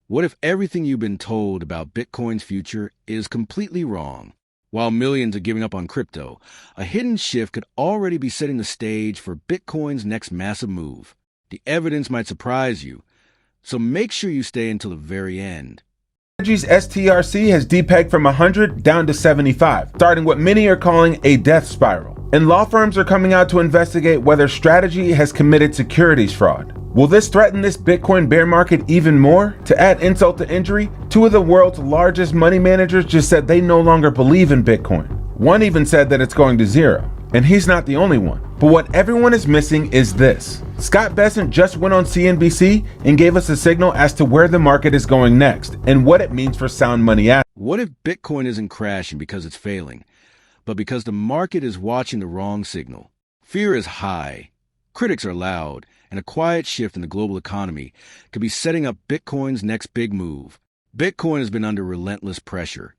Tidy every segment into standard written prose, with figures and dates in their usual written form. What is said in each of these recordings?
What if everything you've been told about Bitcoin's future is completely wrong? While millions are giving up on crypto, a hidden shift could already be setting the stage for Bitcoin's next massive move. The evidence might surprise you, so make sure you stay until the very end. Strategy's STRC has depegged from 100 down to 75, starting what many are calling a death spiral. And law firms are coming out to investigate whether Strategy has committed securities fraud. Will this threaten this Bitcoin bear market even more? To add insult to injury, two of the world's largest money managers just said they no longer believe in Bitcoin. One even said that it's going to zero. And he's not the only one. But what everyone is missing is this. Scott Bessent just went on CNBC and gave us a signal as to where the market is going next and what it means for sound money assets. What if Bitcoin isn't crashing because it's failing, but because the market is watching the wrong signal? Fear is high, critics are loud, and a quiet shift in the global economy could be setting up Bitcoin's next big move. Bitcoin has been under relentless pressure.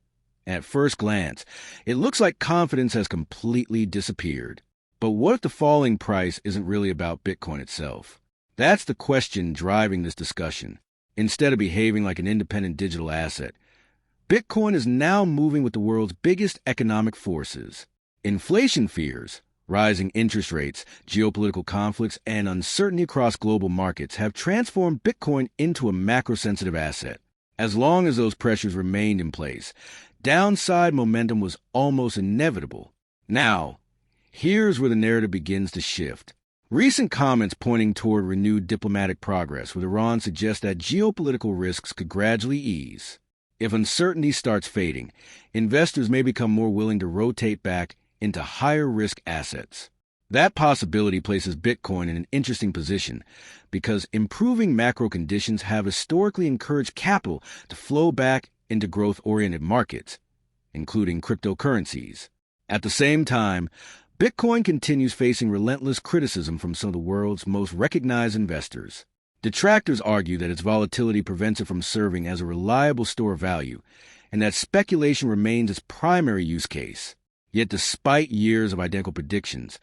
At first glance, it looks like confidence has completely disappeared. But what if the falling price isn't really about Bitcoin itself? That's the question driving this discussion. Instead of behaving like an independent digital asset, Bitcoin is now moving with the world's biggest economic forces. Inflation fears, rising interest rates, geopolitical conflicts, and uncertainty across global markets have transformed Bitcoin into a macro-sensitive asset. As long as those pressures remained in place, downside momentum was almost inevitable. Now, here's where the narrative begins to shift. Recent comments pointing toward renewed diplomatic progress with Iran suggest that geopolitical risks could gradually ease. If uncertainty starts fading, investors may become more willing to rotate back into higher-risk assets. That possibility places Bitcoin in an interesting position because improving macro conditions have historically encouraged capital to flow back into growth-oriented markets, including cryptocurrencies. At the same time, Bitcoin continues facing relentless criticism from some of the world's most recognized investors. Detractors argue that its volatility prevents it from serving as a reliable store of value, and that speculation remains its primary use case. Yet despite years of identical predictions,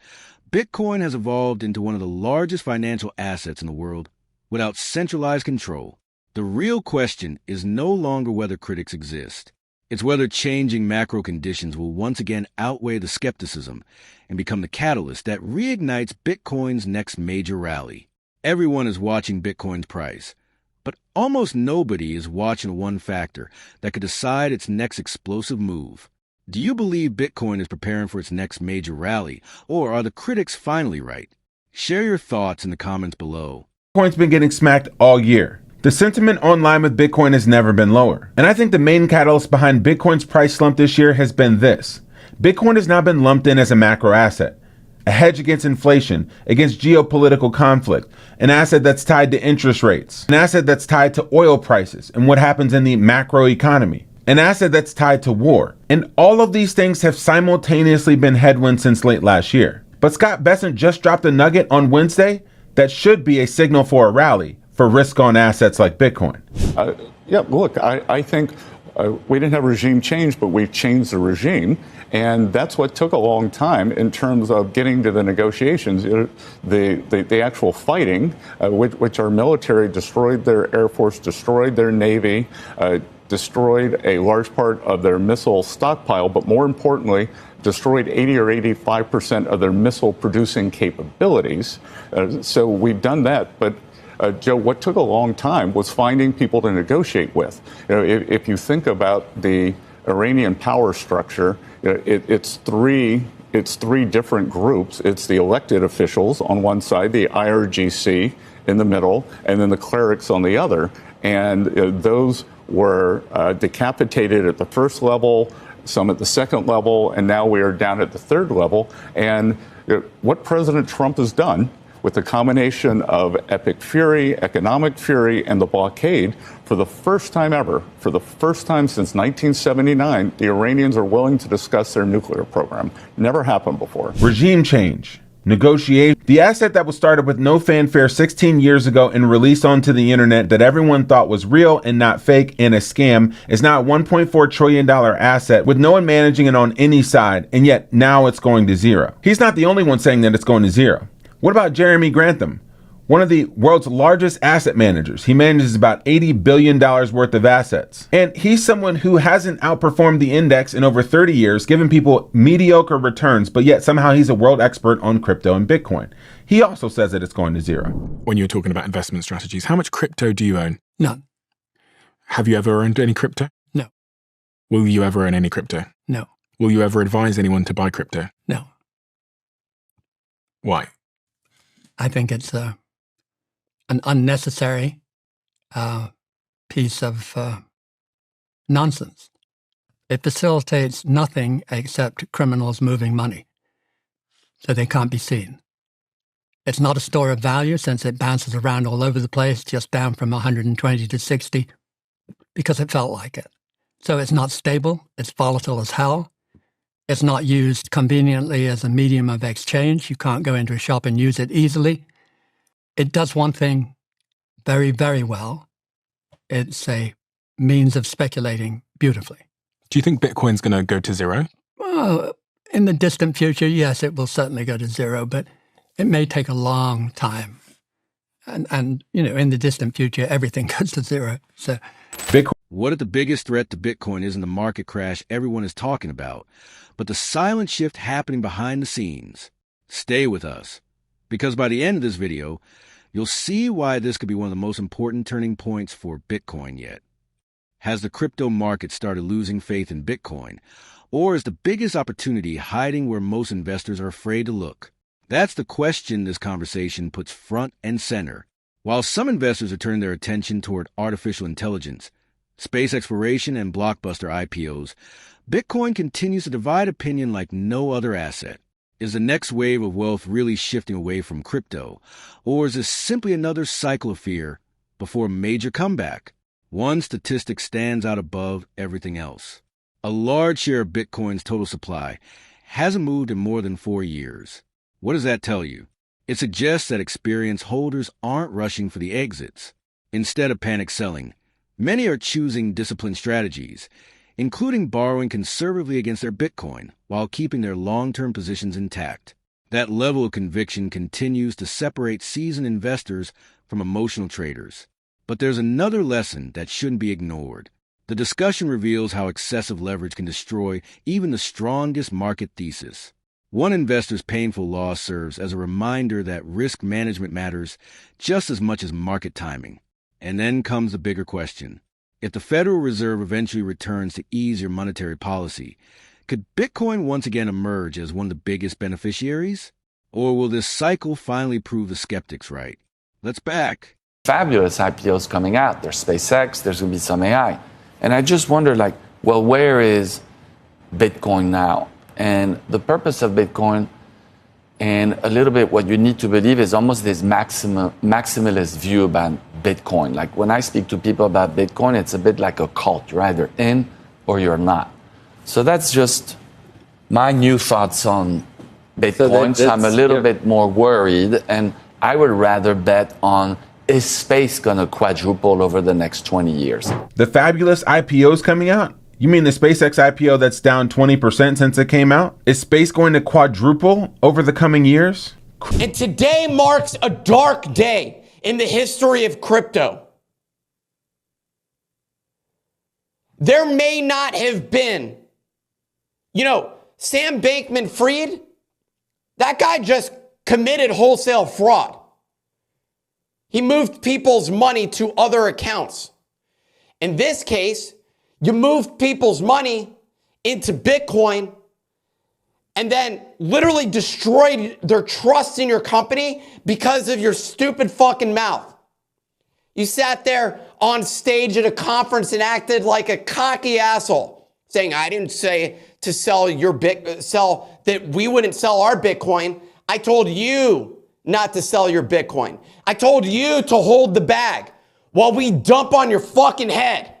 Bitcoin has evolved into one of the largest financial assets in the world without centralized control. The real question is no longer whether critics exist. It's whether changing macro conditions will once again outweigh the skepticism and become the catalyst that reignites Bitcoin's next major rally. Everyone is watching Bitcoin's price, but almost nobody is watching the one factor that could decide its next explosive move. Do you believe Bitcoin is preparing for its next major rally, or are the critics finally right? Share your thoughts in the comments below. Bitcoin's been getting smacked all year. The sentiment online with Bitcoin has never been lower. And I think the main catalyst behind Bitcoin's price slump this year has been this. Bitcoin has now been lumped in as a macro asset, a hedge against inflation, against geopolitical conflict, an asset that's tied to interest rates, an asset that's tied to oil prices and what happens in the macro economy, an asset that's tied to war. And all of these things have simultaneously been headwinds since late last year. But Scott Bessent just dropped a nugget on Wednesday that should be a signal for a rally for risk-on assets like Bitcoin. I think we didn't have regime change, but we've changed the regime. And that's what took a long time in terms of getting to the negotiations. The actual fighting, which our military destroyed their Air Force, destroyed their Navy, destroyed a large part of their missile stockpile, but more importantly, destroyed 80 or 85% of their missile producing capabilities. So we've done that. But Joe, what took a long time was finding people to negotiate with. If you think about the Iranian power structure, it's three different groups. It's the elected officials on one side, the IRGC in the middle, and then the clerics on the other. And those were decapitated at the first level, some at the second level, and now we are down at the third level. And what President Trump has done with the combination of epic fury, economic fury, and the blockade, for the first time ever, for the first time since 1979, the Iranians are willing to discuss their nuclear program. Never happened before. Regime change, negotiation. The asset that was started with no fanfare 16 years ago and released onto the internet that everyone thought was real and not fake and a scam is now a $1.4 trillion asset with no one managing it on any side, and yet now it's going to zero. He's not the only one saying that it's going to zero. What about Jeremy Grantham? one of the world's largest asset managers. He manages about $80 billion worth of assets. And he's someone who hasn't outperformed the index in over 30 years, giving people mediocre returns, but yet somehow he's a world expert on crypto and Bitcoin. He also says that it's going to zero. When you're talking about investment strategies, how much crypto do you own? None. Have you ever owned any crypto? No. Will you ever own any crypto? No. Will you ever advise anyone to buy crypto? No. Why? I think it's an unnecessary piece of nonsense. It facilitates nothing except criminals moving money, so they can't be seen. It's not a store of value since it bounces around all over the place, just down from 120 to 60, because it felt like it. So it's not stable. It's volatile as hell. It's not used conveniently as a medium of exchange. You can't go into a shop and use it easily. It does one thing very, very well. It's a means of speculating beautifully. Do you think Bitcoin's going to go to zero? Well, in the distant future, yes, it will certainly go to zero, but it may take a long time. And in the distant future, everything goes to zero. So Bitcoin. What if the biggest threat to Bitcoin isn't the market crash everyone is talking about, but the silent shift happening behind the scenes? Stay with us, because by the end of this video, you'll see why this could be one of the most important turning points for Bitcoin yet. Has the crypto market started losing faith in Bitcoin, or is the biggest opportunity hiding where most investors are afraid to look? That's the question this conversation puts front and center. While some investors are turning their attention toward artificial intelligence, space exploration, and blockbuster IPOs, Bitcoin continues to divide opinion like no other asset. Is the next wave of wealth really shifting away from crypto, or is this simply another cycle of fear before a major comeback? One statistic stands out above everything else. A large share of Bitcoin's total supply hasn't moved in more than 4 years. What does that tell you? It suggests that experienced holders aren't rushing for the exits. Instead of panic selling, many are choosing disciplined strategies, including borrowing conservatively against their Bitcoin while keeping their long-term positions intact. That level of conviction continues to separate seasoned investors from emotional traders. But there's another lesson that shouldn't be ignored. The discussion reveals how excessive leverage can destroy even the strongest market thesis. One investor's painful loss serves as a reminder that risk management matters just as much as market timing. And then comes the bigger question. If the Federal Reserve eventually returns to easier monetary policy, could Bitcoin once again emerge as one of the biggest beneficiaries? Or will this cycle finally prove the skeptics right? Let's back. Fabulous IPOs coming out. There's SpaceX, there's going to be some AI. And I just wonder, where is Bitcoin now? And the purpose of Bitcoin, and a little bit what you need to believe, is almost this maximalist view about Bitcoin. Like when I speak to people about Bitcoin, it's a bit like a cult. You're either in or you're not. So that's just my new thoughts on Bitcoin. So I'm a little bit more worried, and I would rather bet on, is space going to quadruple over the next 20 years? The fabulous IPOs coming out? You mean the SpaceX IPO that's down 20% since it came out? Is space going to quadruple over the coming years? And today marks a dark day in the history of crypto. There may not have been, Sam Bankman-Fried, that guy just committed wholesale fraud. He moved people's money to other accounts. In this case, you moved people's money into Bitcoin and then literally destroyed their trust in your company because of your stupid fucking mouth. You sat there on stage at a conference and acted like a cocky asshole, saying, I didn't say to sell that we wouldn't sell our Bitcoin. I told you not to sell your Bitcoin. I told you to hold the bag while we dump on your fucking head.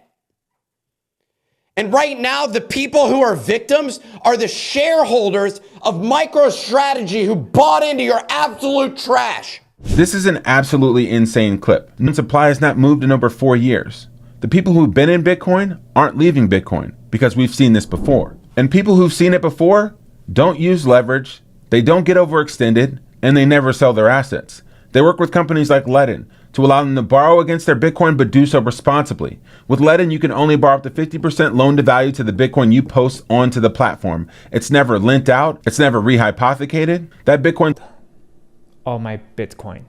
And right now, the people who are victims are the shareholders of MicroStrategy who bought into your absolute trash. This is an absolutely insane clip. Supply has not moved in over 4 years. The people who've been in Bitcoin aren't leaving Bitcoin because we've seen this before. And people who've seen it before don't use leverage, they don't get overextended, and they never sell their assets. They work with companies like Ledin to allow them to borrow against their Bitcoin but do so responsibly. With Ledin, you can only borrow up to 50% loan to value to the Bitcoin you post onto the platform. It's never lent out. It's never rehypothecated. That Bitcoin... all my Bitcoin.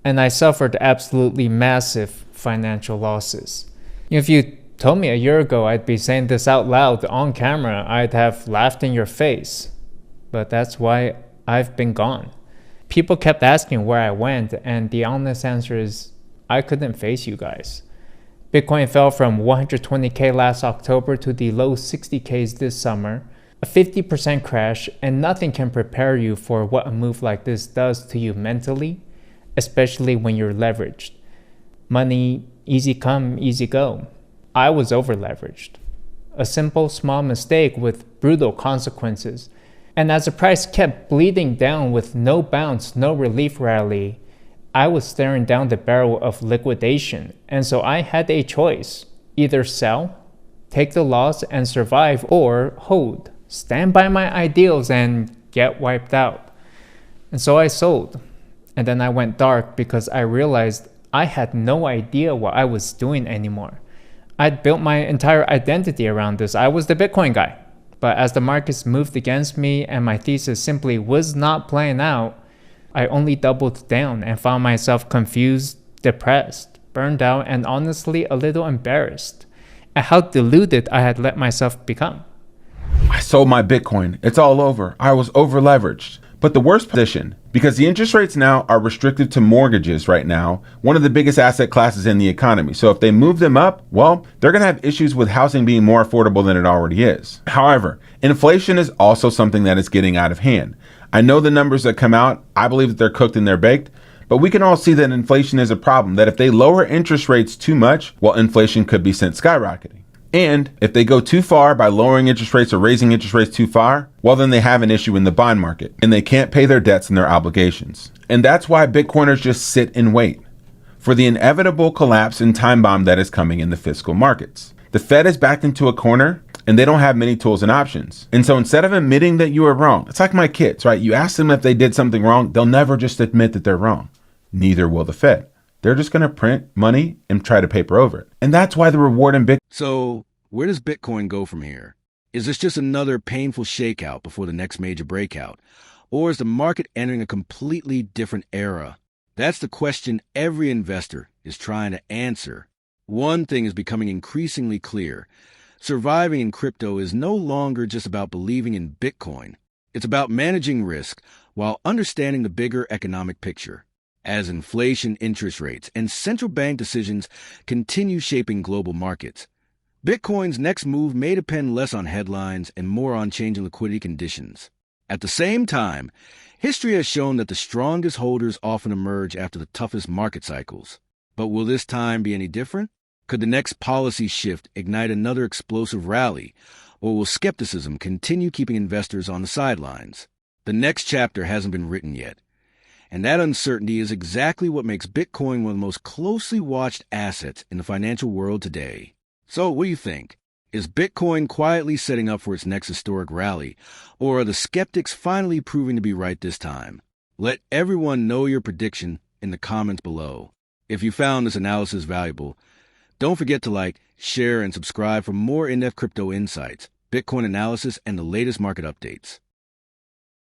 And I suffered absolutely massive financial losses. If you told me a year ago I'd be saying this out loud on camera, I'd have laughed in your face. But that's why I've been gone. People kept asking where I went, and the honest answer is I couldn't face you guys. Bitcoin fell from 120K last October to the low 60Ks this summer, a 50% crash, and nothing can prepare you for what a move like this does to you mentally, especially when you're leveraged. Money, easy come, easy go. I was over leveraged. A simple small mistake with brutal consequences. And as the price kept bleeding down with no bounce, no relief rally, I was staring down the barrel of liquidation. And so I had a choice: either sell, take the loss and survive, or hold, stand by my ideals and get wiped out. And so I sold. And then I went dark because I realized I had no idea what I was doing anymore. I'd built my entire identity around this. I was the Bitcoin guy. But as the markets moved against me and my thesis simply was not playing out, I only doubled down and found myself confused, depressed, burned out, and honestly a little embarrassed at how deluded I had let myself become. I sold my Bitcoin. It's all over. I was over leveraged. But the worst position, because the interest rates now are restricted to mortgages right now, one of the biggest asset classes in the economy. So if they move them up, well, they're going to have issues with housing being more affordable than it already is. However, inflation is also something that is getting out of hand. I know the numbers that come out, I believe that they're cooked and they're baked, but we can all see that inflation is a problem, that if they lower interest rates too much, well, inflation could be sent skyrocketing. And if they go too far by lowering interest rates or raising interest rates too far, well, then they have an issue in the bond market and they can't pay their debts and their obligations. And that's why Bitcoiners just sit and wait for the inevitable collapse and time bomb that is coming in the fiscal markets. The Fed is backed into a corner and they don't have many tools and options. And so instead of admitting that you are wrong, it's like my kids, right? You ask them if they did something wrong, they'll never just admit that they're wrong. Neither will the Fed. They're just going to print money and try to paper over it. And that's why the reward in Bitcoin. So where does Bitcoin go from here? Is this just another painful shakeout before the next major breakout? Or is the market entering a completely different era? That's the question every investor is trying to answer. One thing is becoming increasingly clear. Surviving in crypto is no longer just about believing in Bitcoin. It's about managing risk while understanding the bigger economic picture. As inflation, interest rates, and central bank decisions continue shaping global markets, Bitcoin's next move may depend less on headlines and more on changing liquidity conditions. At the same time, history has shown that the strongest holders often emerge after the toughest market cycles. But will this time be any different? Could the next policy shift ignite another explosive rally, or will skepticism continue keeping investors on the sidelines? The next chapter hasn't been written yet. And that uncertainty is exactly what makes Bitcoin one of the most closely watched assets in the financial world today. So what do you think? Is Bitcoin quietly setting up for its next historic rally, or are the skeptics finally proving to be right this time? Let everyone know your prediction in the comments below. If you found this analysis valuable, don't forget to like, share, and subscribe for more in-depth crypto insights, Bitcoin analysis, and the latest market updates.